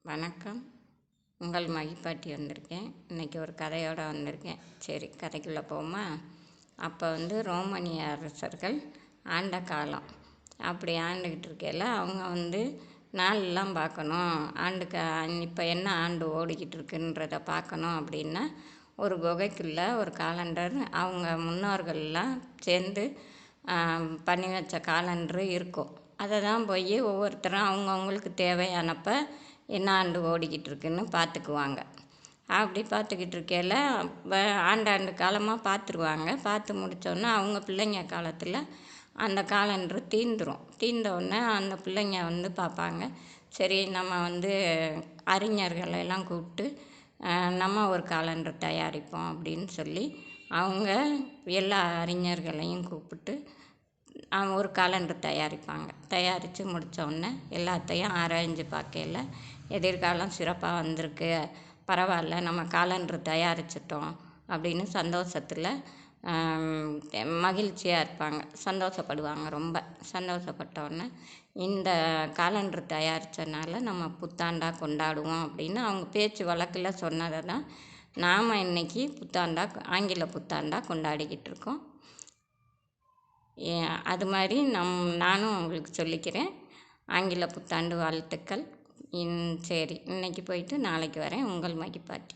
வணக்கம். உங்கள் மகிப்பாட்டி வந்திருக்கேன். இன்றைக்கி ஒரு கதையோடு வந்திருக்கேன். சரி, கதைக்குள்ளே போமா. அப்போ ரோமானிய அரசர்கள் ஆண்ட காலம். அப்படி ஆண்டுக்கிட்டு இருக்கையில் அவங்க நாளெலாம் பார்க்கணும். இப்போ என்ன ஆண்டு ஓடிக்கிட்டு இருக்குன்றதை பார்க்கணும் அப்படின்னா, ஒரு குகைக்குள்ளே ஒரு காலண்டர் அவங்க முன்னோர்கள்லாம் சேர்ந்து பண்ணி வச்ச காலண்டரு இருக்கும். அதை தான் போய் ஒவ்வொருத்தரும் அவங்கவுங்களுக்கு தேவையானப்போ என்ன ஆண்டு ஓடிக்கிட்டு இருக்குன்னு பார்த்துக்குவாங்க. அப்படி பார்த்துக்கிட்டு இருக்கையில் ஆண்டாண்டு காலமாக பார்த்துருவாங்க. பார்த்து முடித்தோடனே அவங்க பிள்ளைங்க காலத்தில் அந்த காலண்டரு தீர்ந்தோடனே அந்த பிள்ளைங்க பார்ப்பாங்க. சரி, நம்ம அறிஞர்களெல்லாம் கூப்பிட்டு நம்ம ஒரு காலண்டர் தயாரிப்போம் அப்படின்னு சொல்லி அவங்க எல்லா அறிஞர்களையும் கூப்பிட்டு ஒரு காலண்டர் தயாரித்து முடித்தோடனே எல்லாத்தையும் ஆராய்ஞ்சு பார்க்கையில் எதிர்காலம் சிறப்பாக வந்திருக்கு, பரவாயில்ல, நம்ம காலண்டர் தயாரிச்சிட்டோம் அப்படின்னு சந்தோஷத்தில் மகிழ்ச்சியாக இருப்பாங்க, சந்தோஷப்படுவாங்க. ரொம்ப சந்தோஷப்பட்டோடனே இந்த காலண்டர் தயாரித்தனால நம்ம புத்தாண்டாக கொண்டாடுவோம் அப்படின்னு அவங்க பேச்சு வழக்கில் சொன்னதை தான் நாம் இன்றைக்கி ஆங்கில புத்தாண்டாக கொண்டாடிக்கிட்டு இருக்கோம். அது மாதிரி நானும் உங்களுக்கு சொல்லிக்கிறேன். ஆங்கில புத்தாண்டு வாழ்த்துக்கள். சரி, இன்றைக்கி போயிட்டு நாளைக்கு வரேன். உங்கள் மகிப்பாட்டி.